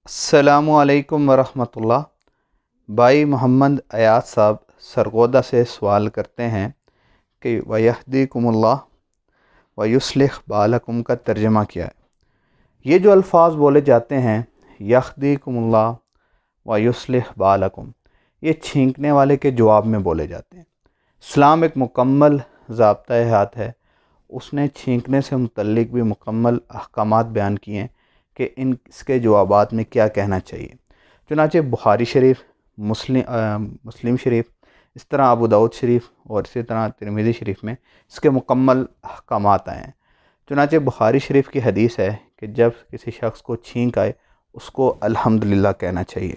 السلام علیکم ورحمۃ اللہ۔ بھائی محمد ایاز صاحب سرگودا سے سوال کرتے ہیں کہ وَيَهْدِيكُمُ اللَّهُ وَيُصْلِحُ بَالَكُمْ کا ترجمہ کیا ہے؟ یہ جو الفاظ بولے جاتے ہیں يَهْدِيكُمُ اللَّهُ وَيُصْلِحُ بَالَكُمْ، یہ چھینکنے والے کے جواب میں بولے جاتے ہیں۔ اسلام ایک مکمل ضابطۂ حیات ہے، اس نے چھینکنے سے متعلق بھی مکمل احکامات بیان کیے ہیں کہ اس کے جوابات میں کیا کہنا چاہیے۔ چنانچہ بخاری شریف، مسلم شریف، اس طرح ابو داؤد شریف اور اسی طرح ترمذی شریف میں اس کے مکمل احکامات آئے ہیں۔ چنانچہ بخاری شریف کی حدیث ہے کہ جب کسی شخص کو چھینک آئے اس کو الحمدللہ کہنا چاہیے،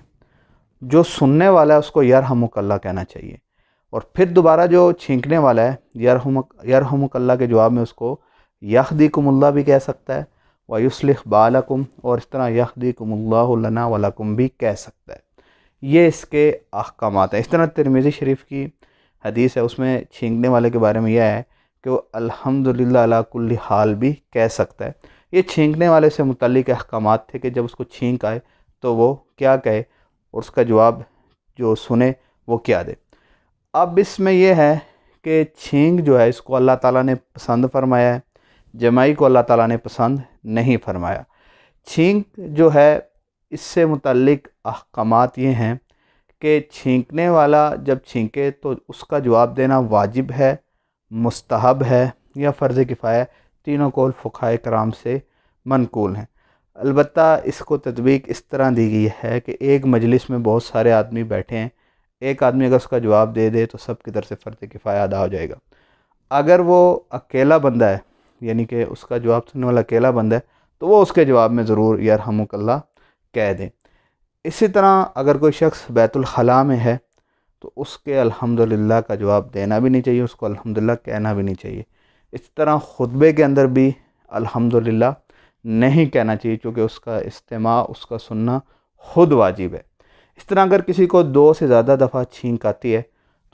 جو سننے والا ہے اس کو یرحمک اللہ کہنا چاہیے، اور پھر دوبارہ جو چھینکنے والا ہے یرحمک اللہ کے جواب میں اس کو یہدیکم اللہ بھی کہہ سکتا ہے، وَيُصْلِحُ بَالَكُمْ، اور اس طرح یہدیکم اللہ لنا وَلَكُمْ بھی کہہ سکتا ہے۔ یہ اس کے احکامات ہیں۔ اس طرح ترمذی شریف کی حدیث ہے، اس میں چھینکنے والے کے بارے میں یہ ہے کہ وہ الحمدللہ علی کل حال بھی کہہ سکتا ہے۔ یہ چھینکنے والے سے متعلق احکامات تھے کہ جب اس کو چھینک آئے تو وہ کیا کہے اور اس کا جواب جو سنے وہ کیا دے۔ اب اس میں یہ ہے کہ چھینک جو ہے اس کو اللہ تعالیٰ نے پسند فرمایا ہے، جمائی کو اللہ تعالیٰ نے پسند نہیں فرمایا۔ چھینک جو ہے اس سے متعلق احکامات یہ ہیں کہ چھینکنے والا جب چھینکے تو اس کا جواب دینا واجب ہے، مستحب ہے یا فرض کفایہ، تینوں قول فقہائے کرام سے منقول ہیں۔ البتہ اس کو تطبیق اس طرح دی گئی ہے کہ ایک مجلس میں بہت سارے آدمی بیٹھے ہیں، ایک آدمی اگر اس کا جواب دے دے تو سب کی طرف سے فرض کفایہ ادا ہو جائے گا۔ اگر وہ اکیلا بندہ ہے، یعنی کہ اس کا جواب سننے والا اکیلا بندہ ہے، تو وہ اس کے جواب میں ضرور یرحمک اللہ کہہ دیں۔ اسی طرح اگر کوئی شخص بیت الخلاء میں ہے تو اس کے الحمدللہ کا جواب دینا بھی نہیں چاہیے، اس کو الحمدللہ کہنا بھی نہیں چاہیے۔ اس طرح خطبے کے اندر بھی الحمدللہ نہیں کہنا چاہیے، چونکہ اس کا استماع، اس کا سننا خود واجب ہے۔ اس طرح اگر کسی کو 2 سے زیادہ دفعہ چھینک آتی ہے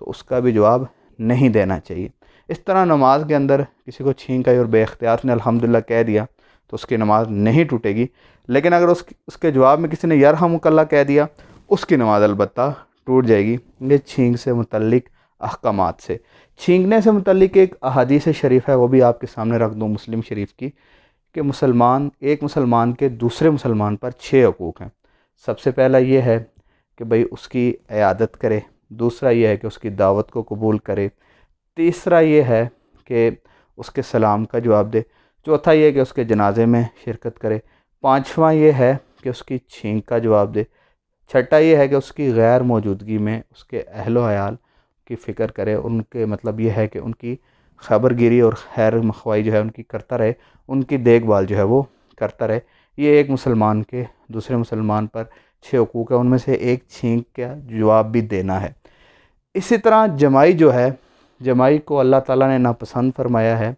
تو اس کا بھی جواب نہیں دینا چاہیے۔ اس طرح نماز کے اندر کسی کو چھینک آئی اور بے اختیار نے الحمدللہ کہہ دیا تو اس کی نماز نہیں ٹوٹے گی، لیکن اگر اس کے جواب میں کسی نے یرحمک اللہ کہہ دیا اس کی نماز البتہ ٹوٹ جائے گی۔ یہ چھینک سے متعلق احکامات سے۔ چھینکنے سے متعلق ایک احادیث شریف ہے، وہ بھی آپ کے سامنے رکھ دوں، مسلم شریف کی، کہ ایک مسلمان کے دوسرے مسلمان پر 6 حقوق ہیں۔ سب سے پہلا یہ ہے کہ بھئی اس کی عیادت کرے، دوسرا یہ ہے کہ اس کی دعوت کو قبول کرے، تیسرا یہ ہے کہ اس کے سلام کا جواب دے، چوتھا یہ ہے کہ اس کے جنازے میں شرکت کرے، پانچواں یہ ہے کہ اس کی چھینک کا جواب دے، چھٹا یہ ہے کہ اس کی غیر موجودگی میں اس کے اہل و عیال کی فکر کرے، ان کے مطلب یہ ہے کہ ان کی خبر گیری اور خیر مخوائی جو ہے ان کی کرتا رہے، ان کی دیکھ بھال جو ہے وہ کرتا رہے۔ یہ ایک مسلمان کے دوسرے مسلمان پر 6 حقوق ہیں، ان میں سے ایک چھینک کا جواب بھی دینا ہے۔ اسی طرح جمائی جو ہے، جمائی کو اللہ تعالیٰ نے ناپسند فرمایا ہے۔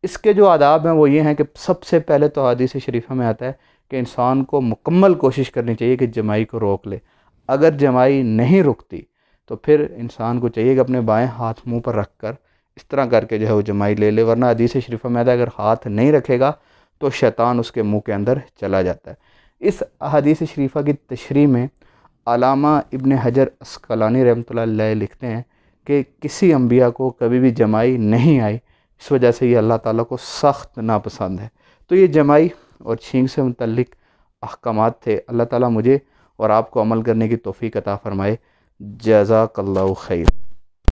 اس کے جو آداب ہیں وہ یہ ہیں کہ سب سے پہلے تو حدیث شریفہ میں آتا ہے کہ انسان کو مکمل کوشش کرنی چاہیے کہ جمائی کو روک لے۔ اگر جمائی نہیں رکتی تو پھر انسان کو چاہیے کہ اپنے بائیں ہاتھ منہ پر رکھ کر اس طرح کر کے جو ہے وہ جمائی لے لے، ورنہ حدیث شریفہ میں آتا ہے اگر ہاتھ نہیں رکھے گا تو شیطان اس کے منہ کے اندر چلا جاتا ہے۔ اس حدیث شریفہ کی تشریح میں علامہ ابن حجر عسقلانی رحمۃ اللہ علیہ لکھتے ہیں کہ کسی انبیاء کو کبھی بھی جمائی نہیں آئی، اس وجہ سے یہ اللہ تعالیٰ کو سخت ناپسند ہے۔ تو یہ جمائی اور چھینک سے متعلق احکامات تھے۔ اللہ تعالیٰ مجھے اور آپ کو عمل کرنے کی توفیق عطا فرمائے۔ جزاک اللہ خیر۔